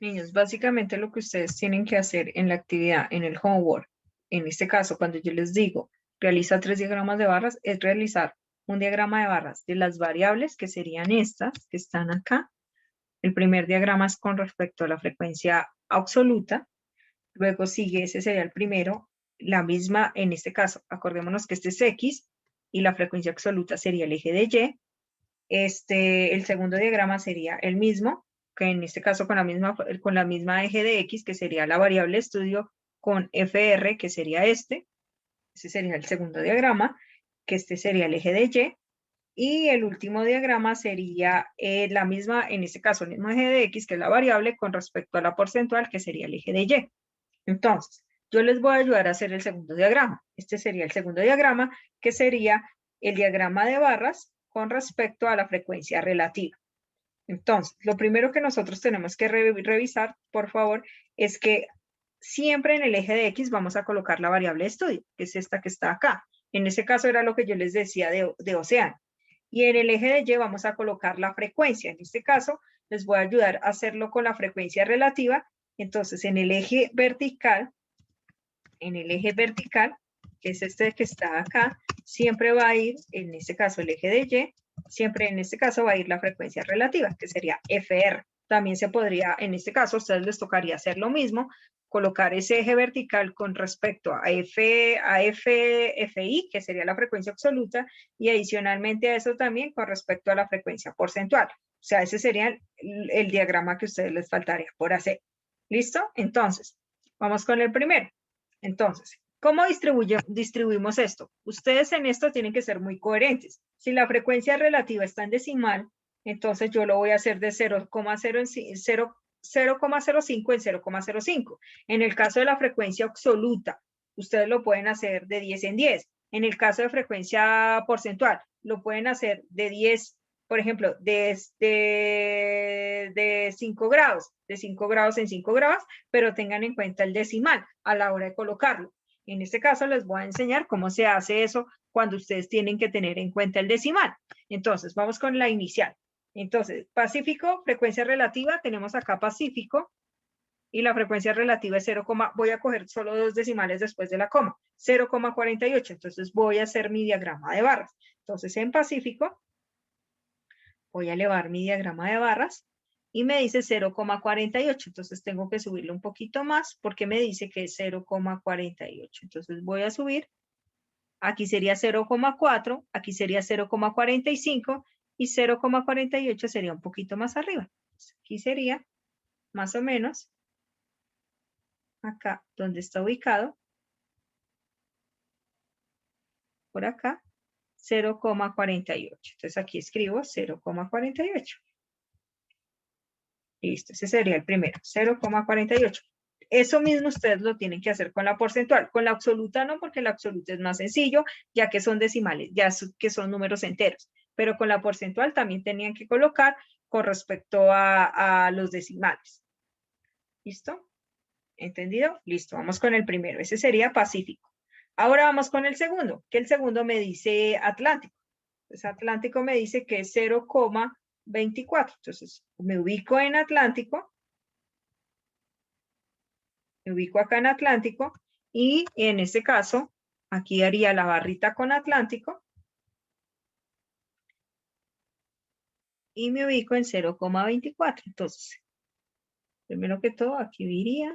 Niños, básicamente lo que ustedes tienen que hacer en la actividad, en el homework, en este caso, cuando yo les digo realiza 3 diagramas de barras, es realizar un diagrama de barras de las variables que serían estas que están acá. El primer diagrama es con respecto a la frecuencia absoluta. Luego sigue, ese sería el primero, la misma, en este caso, acordémonos que este es X y la frecuencia absoluta sería el eje de Y. El segundo diagrama sería el mismo, que en este caso con la misma eje de X, que sería la variable estudio, con FR, que sería este. Ese sería el segundo diagrama, que este sería el eje de Y. Y el último diagrama sería la misma, en este caso, el mismo eje de X, que es la variable, con respecto a la porcentual, que sería el eje de Y. Entonces, yo les voy a ayudar a hacer el segundo diagrama. Este sería el segundo diagrama, que sería el diagrama de barras con respecto a la frecuencia relativa. Entonces, lo primero que nosotros tenemos que revisar, por favor, es que siempre en el eje de X vamos a colocar la variable de estudio, que es esta que está acá. En ese caso era lo que yo les decía de océano. Y en el eje de Y vamos a colocar la frecuencia. En este caso, les voy a ayudar a hacerlo con la frecuencia relativa. Entonces, en el eje vertical, que es este que está acá, siempre va a ir, en este caso, el eje de Y, siempre en este caso va a ir la frecuencia relativa, que sería FR. También se podría, en este caso, a ustedes les tocaría hacer lo mismo, colocar ese eje vertical con respecto a FI, que sería la frecuencia absoluta, y adicionalmente a eso también con respecto a la frecuencia porcentual. O sea, ese sería el diagrama que a ustedes les faltaría por hacer. ¿Listo? Entonces, vamos con el primero. Entonces, ¿cómo distribuimos esto? Ustedes en esto tienen que ser muy coherentes. Si la frecuencia relativa está en decimal, entonces yo lo voy a hacer de 0,05 en 0,05. En el caso de la frecuencia absoluta, ustedes lo pueden hacer de 10 en 10. En el caso de frecuencia porcentual, lo pueden hacer de 10, por ejemplo, de 5 grados, de 5 grados en 5 grados, pero tengan en cuenta el decimal a la hora de colocarlo. En este caso les voy a enseñar cómo se hace eso cuando ustedes tienen que tener en cuenta el decimal. Entonces, vamos con la inicial. Entonces, Pacífico, frecuencia relativa, tenemos acá Pacífico, y la frecuencia relativa es 0, voy a coger solo 2 decimales después de la coma, 0,48. Entonces voy a hacer mi diagrama de barras. Entonces, en Pacífico, voy a elevar mi diagrama de barras y me dice 0,48. Entonces tengo que subirle un poquito más porque me dice que es 0,48. Entonces voy a subir. Aquí sería 0,4, aquí sería 0,45 y 0,48 sería un poquito más arriba. Entonces, aquí sería más o menos acá donde está ubicado, por acá, 0,48. Entonces aquí escribo 0,48. Listo, ese sería el primero, 0,48. Eso mismo ustedes lo tienen que hacer con la porcentual. Con la absoluta no, porque la absoluta es más sencillo, ya que son decimales, ya que son números enteros. Pero con la porcentual también tenían que colocar con respecto a los decimales. ¿Listo? ¿Entendido? Listo, vamos con el primero. Ese sería Pacífico. Ahora vamos con el segundo, que el segundo me dice Atlántico. Entonces, Atlántico me dice que es 0,24. Entonces, me ubico en Atlántico. Me ubico acá en Atlántico. Y en este caso, aquí haría la barrita con Atlántico. Y me ubico en 0,24. Entonces, primero que todo, aquí diría,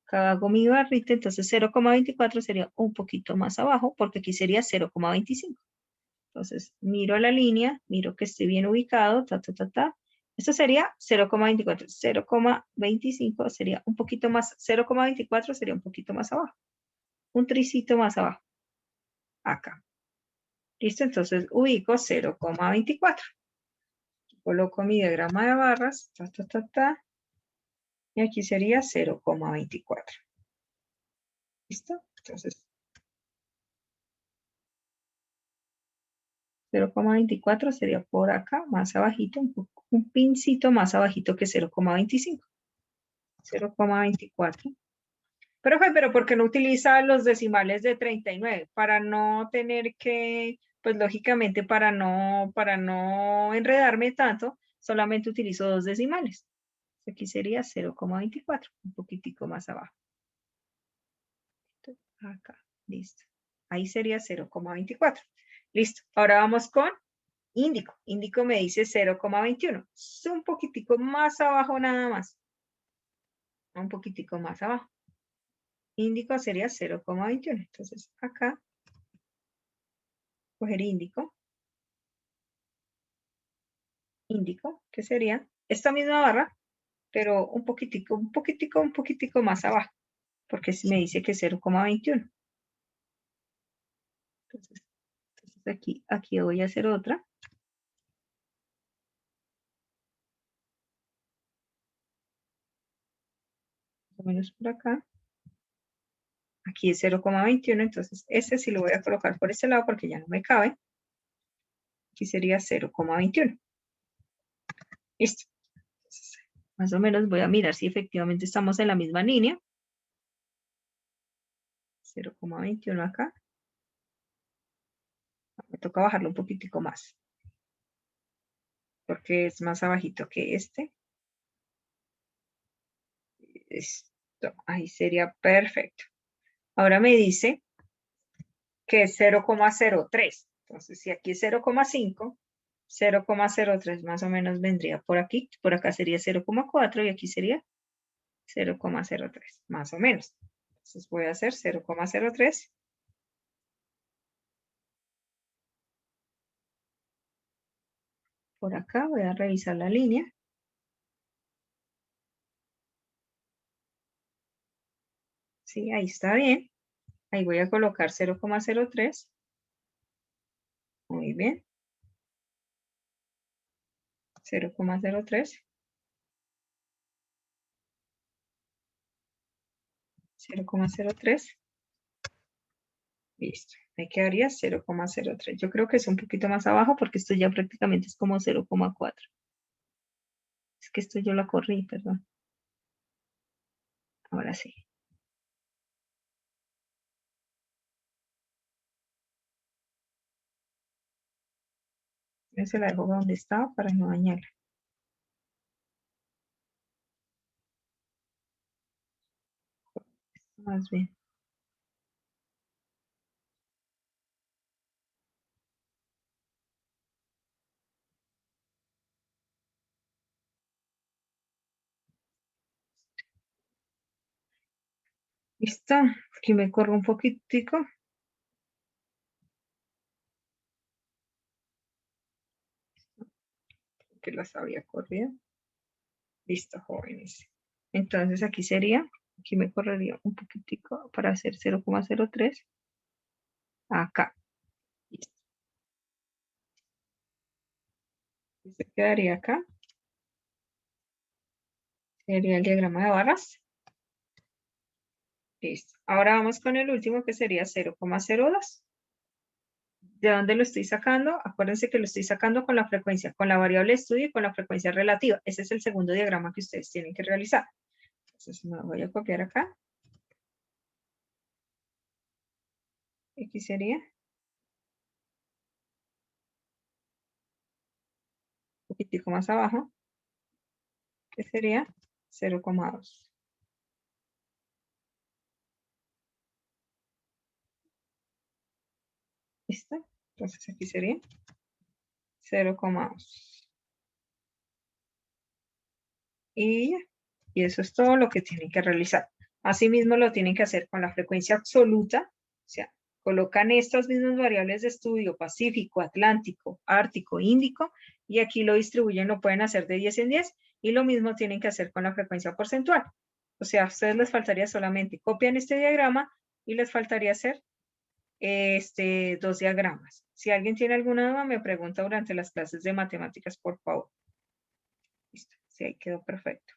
acá hago mi barrita, entonces 0,24 sería un poquito más abajo, porque aquí sería 0,25. Entonces, miro la línea, miro que esté bien ubicado, Esto sería 0,24. 0,25 sería un poquito más, 0,24 sería un poquito más abajo. Un tricito más abajo. Acá. ¿Listo? Entonces, ubico 0,24. Coloco mi diagrama de barras, y aquí sería 0,24. ¿Listo? Entonces, 0,24 sería por acá, más abajito, un pincito más abajito que 0,25. 0,24. Pero ¿por qué no utiliza los decimales de 39? Para no tener que, pues lógicamente para no enredarme tanto, solamente utilizo dos decimales. Aquí sería 0,24, un poquitico más abajo. Acá, listo. Ahí sería 0,24. Listo. Ahora vamos con índico. Índico me dice 0,21. Es un poquitico más abajo nada más. Un poquitico más abajo. Índico sería 0,21. Entonces acá, coger índico. Índico, que sería esta misma barra, pero un poquitico más abajo. Porque me dice que 0,21. Entonces aquí voy a hacer otra. Más o menos por acá. Aquí es 0,21, entonces este sí lo voy a colocar por este lado porque ya no me cabe. Aquí sería 0,21. Listo. Entonces, más o menos voy a mirar si efectivamente estamos en la misma línea. 0,21 acá. Me toca bajarlo un poquitico más. Porque es más abajito que este. Esto, ahí sería perfecto. Ahora me dice que es 0,03. Entonces, si aquí es 0,5, 0,03 más o menos vendría por aquí. Por acá sería 0,4 y aquí sería 0,03, más o menos. Entonces voy a hacer 0,03. Por acá voy a revisar la línea. Sí, ahí está bien. Ahí voy a colocar 0,03. Muy bien. 0,03. 0,03. Listo. Me quedaría 0,03. Yo creo que es un poquito más abajo porque esto ya prácticamente es como 0,4. Es que esto yo la corrí, perdón. Ahora sí. Yo se la dejo donde estaba para no dañarla. Más bien. Listo. Aquí me corro un poquitico. Que las había corrido. Listo, jóvenes. Entonces aquí sería, aquí me correría un poquitico para hacer 0,03. Acá. Listo. Y se quedaría acá. Sería el diagrama de barras. Listo. Ahora vamos con el último que sería 0,02. ¿De dónde lo estoy sacando? Acuérdense que lo estoy sacando con la frecuencia, con la variable estudio y con la frecuencia relativa. Ese es el segundo diagrama que ustedes tienen que realizar. Entonces me voy a copiar acá. Aquí sería un poquitico más abajo, que sería 0,2. ¿Listo? Entonces aquí sería 0,2. Y ya. Y eso es todo lo que tienen que realizar. Asimismo lo tienen que hacer con la frecuencia absoluta. O sea, colocan estas mismas variables de estudio, Pacífico, Atlántico, Ártico, Índico, y aquí lo distribuyen, lo pueden hacer de 10 en 10, y lo mismo tienen que hacer con la frecuencia porcentual. O sea, a ustedes les faltaría solamente copian este diagrama y les faltaría hacer dos diagramas. Si alguien tiene alguna duda, me pregunta durante las clases de matemáticas, por favor. Listo, sí, ahí quedó perfecto.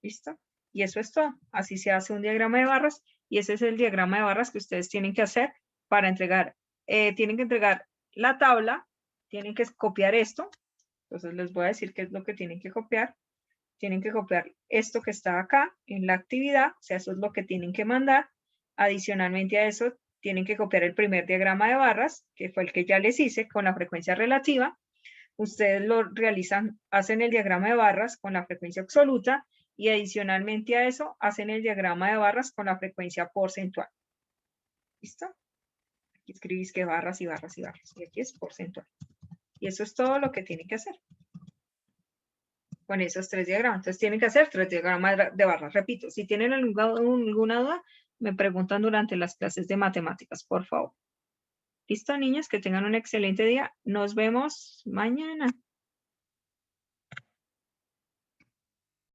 ¿Listo? Y eso es todo. Así se hace un diagrama de barras y ese es el diagrama de barras que ustedes tienen que hacer para entregar. Tienen que entregar la tabla, tienen que copiar esto. Entonces les voy a decir qué es lo que tienen que copiar. Tienen que copiar esto que está acá en la actividad, o sea, eso es lo que tienen que mandar. Adicionalmente a eso, tienen que copiar el primer diagrama de barras, que fue el que ya les hice con la frecuencia relativa. ustedes lo realizan, hacen el diagrama de barras con la frecuencia absoluta y adicionalmente a eso hacen el diagrama de barras con la frecuencia porcentual. ¿Listo? Aquí escribís que barras y barras y barras. Y aquí es porcentual. Y eso es todo lo que tienen que hacer con esos 3 diagramas. Entonces tienen que hacer 3 diagramas de barras. Repito, si tienen alguna duda, me preguntan durante las clases de matemáticas, por favor. ¿Listo, niños? Que tengan un excelente día. Nos vemos mañana.